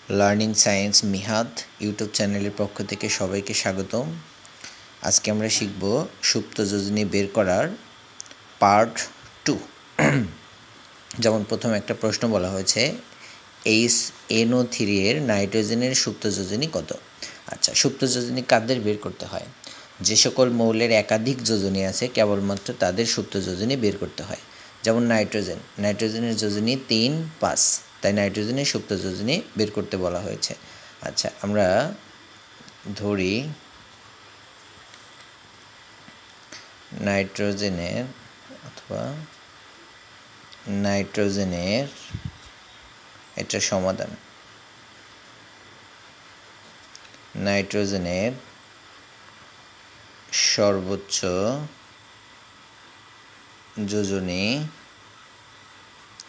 Learning science Mihad YouTube চ্যানেলের পক্ষ থেকে সবাইকে স্বাগতম। আজকে আমরা শিখব সুপ্ত যোজনী বের করার পার্ট 2। যেমন প্রথমে একটা প্রশ্ন বলা হয়েছে HNO3 এর নাইট্রোজেনের সুপ্ত যোজনী কত। আচ্ছা, সুপ্ত যোজনী কাদের বের করতে হয়? যে সকল মৌলের একাধিক যোজনী আছে কেবলমাত্র তাদের সুপ্ত যোজনী বের করতে হয়। যেমন নাইট্রোজেনের যোজনী 3, 5, তাই নাইট্রোজেনের সুপ্ত যোজনী বের করতে বলা হয়েছে। আচ্ছা, আমরা ধরি নাইট্রোজেনের এটা সমাধান। নাইট্রোজেনের সর্বোচ্চ যোজনী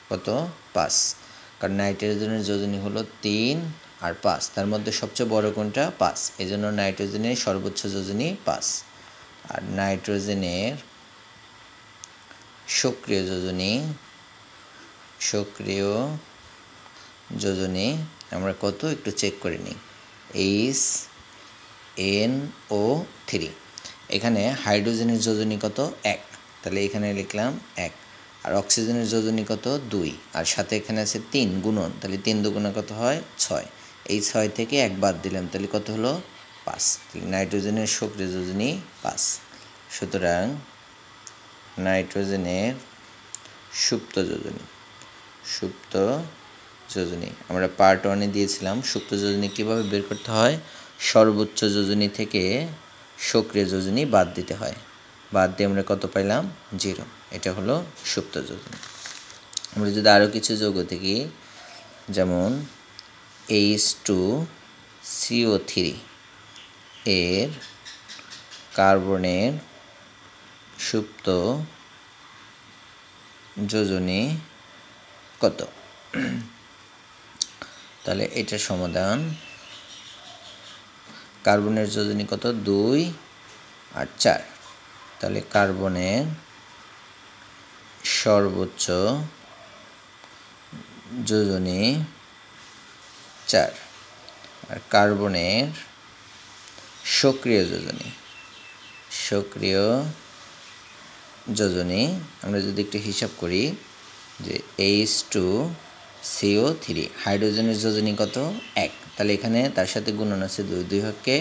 কত? 5। কারণ নাইট্রোজেনের যোজনী হলো 3 আর 5, তার মধ্যে সবচেয়ে বড় কোনটা? 5। এই জন্য নাইট্রোজেনের সর্বোচ্চ যোজনী 5। আর নাইট্রোজেনের সক্রিয় যোজনী আমরা কত একটু চেক করে নিই। HNO3। এখানে হাইড্রোজেনের যোজনী কত? 1, তাহলে এখানে লিখলাম 1। আর অক্সিজেনের যোজনী কত? 2, আর সাথে এখানে আছে 3 গুণন, তাহলে 3 দুগুণে কত হয়? 6। এই 6 থেকে 1 বাদ দিলাম, তাহলে কত হলো? 5। নাইট্রোজেনের সক্রিয় যোজনী 5। সুতরাং নাইট্রোজেনের সুপ্ত যোজনী আমরা পার্ট 1-এ দিয়েছিলাম। সুপ্ত যোজনী কীভাবে বের করতে হয়? সর্বোচ্চ যোজনী থেকে সক্রিয় যোজনী বাদ দিতে হয়। বাদ দিয়ে আমরা কত পাইলাম? 0। এটা হলো সুপ্ত যোজনী। আমরা যদি আরও কিছু যৌগ দেখি, যেমন H2CO3 এর কার্বনের সুপ্ত যোজনী কত? তাহলে এটা সমাধান। কার্বনের যোজনী কত? 2 আর 4। তাহলে কার্বনের সর্বোচ্চ যোজনী 4 আর কার্বনের সক্রিয় যোজনী আমরা যদি একটু হিসাব করি, যে H2CO3 হাইড্রোজেনের যোজনী কত? 1, তাহলে এখানে তার সাথে গুণন আছে 2, 2 হকে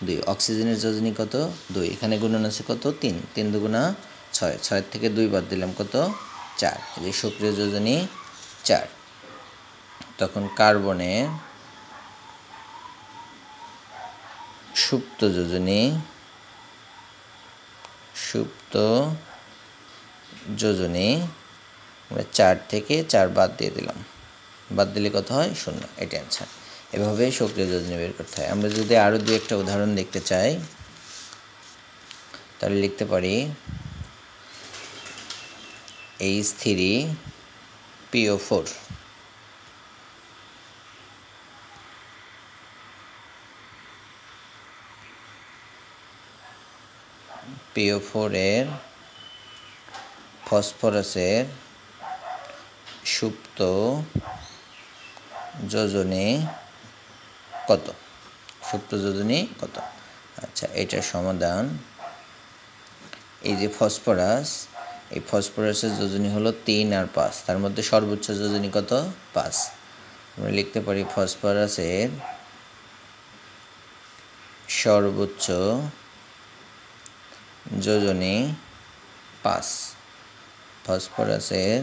2। অক্সিজেনের যোজনী কত? 2, এখানে গুণন আছে কত? 3, 3 দুগুণা 6, 6 থেকে 2 বাদ দিলাম কত? 4। এই সক্রিয় যোজনী 4। তখন কার্বনের সুপ্ত যোজনী আমরা 4 থেকে 4 বাদ দিয়ে দিলাম, বাদ দিলে কত হয়? 0। এটা অ্যান্সার। এভাবে সক্রিয় যোজনী বের করতে হয়। আমরা যদি আরও 2-একটা উদাহরণ দেখতে চাই, তাহলে লিখতে পারি H3PO4 এর ফসফরাসের সুপ্ত যোজনী কত? আচ্ছা, এটার সমাধান। এই যে ফসফরাস, এই ফসফরাসের যোজনী হলো 3 আর 5, তার মধ্যে সর্বোচ্চ যোজনী কত? 5। আমরা লিখতে পারি ফসফরাসের সর্বোচ্চ যোজনী 5। ফসফরাসের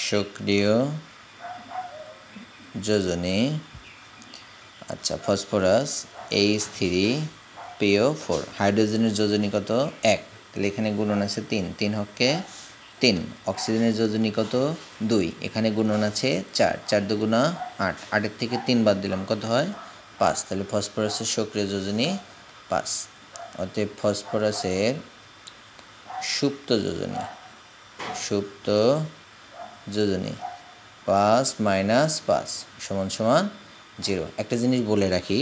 সক্রিয় যোজনী, আচ্ছা, ফসফরাস H3PO4 হাইড্রোজেনের যোজনী কত? 1, তাহলে এখানে গুণন আছে 3, 3 হকে 3। অক্সিজেনের যোজনী কত? 2, এখানে গুণন আছে 4, 4 দুগুণা 8, 8 থেকে 3 বাদ দিলাম কত হয়? 5। তাহলে ফসফরাসের সক্রিয় যোজনী 5। অতএব ফসফরাসের সুপ্ত যোজনী 5 - 5 = 0। একটা জিনিস বলে রাখি,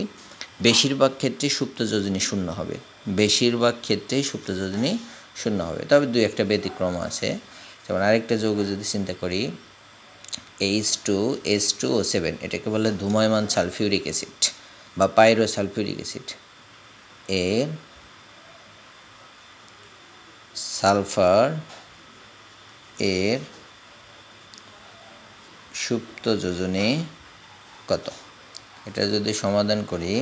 বেশিরভাগ ক্ষেত্রে সুপ্ত যোজনী শূন্য হবে। তবে 2-একটা ব্যতিক্রম আছে। যেমন আরেকটা যৌগ যদি চিন্তা করি, H2SO7 এটাকে বলে ধূময়মান সালফিউরিক অ্যাসিড বা পাইরোসালফিউরিক অ্যাসিড। এর সালফার এর সুপ্ত যোজনী কত? এটা যদি সমাধান করি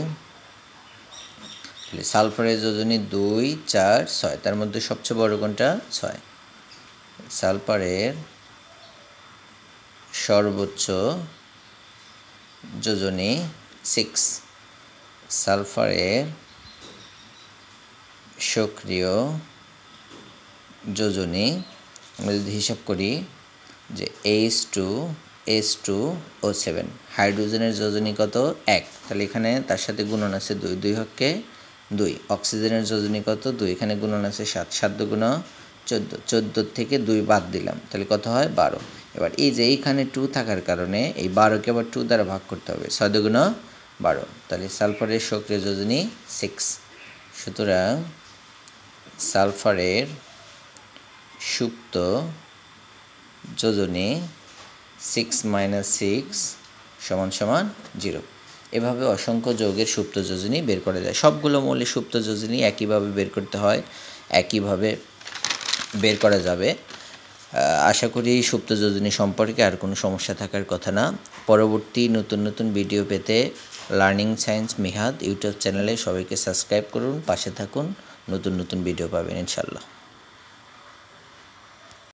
তাহলে সালফারের যোজনী 2, 4, 6, তার মধ্যে সবচেয়ে বড় কোনটা? 6। সালফারের সর্বোচ্চ যোজনী 6, সালফারের সক্রিয় যোজনী আমরা যদি হিসাব করি যে H2SO7, হাইড্রোজেনের যোজনী কত? 1, তাহলে এখানে তার সাথে গুণন আছে 2, 2 হকে 2। অক্সিজেনের যোজনী কত? 2, এখানে গুণন আছে 7, 7 দুগুণ 14, 14 থেকে 2 বাদ দিলাম তাহলে কত হয়? 12। এবার এই যে এইখানে 2 থাকার কারণে এই 12কে আবার 2 দ্বারা ভাগ করতে হবে, 6 দুগুণ 12, তাহলে সালফারের সক্রিয় যোজনী 6। সুতরাং সালফারের সুপ্ত যোজনী 6 - 6 = 0। এভাবে অসংখ্য যৌগের সুপ্ত যোজনী বের করা যায়। সবগুলো মৌলের সুপ্ত যোজনী একইভাবে বের করতে হয়, একইভাবে বের করা যাবে। আশা করি সুপ্ত যোজনী সম্পর্কে আর কোনো সমস্যা থাকার কথা না। পরবর্তী নতুন নতুন ভিডিও পেতে লার্নিং সায়েন্স মিহাদ ইউটিউব চ্যানেলে সবাইকে সাবস্ক্রাইব করুন, পাশে থাকুন, নতুন নতুন ভিডিও পাবেন ইনশাল্লাহ।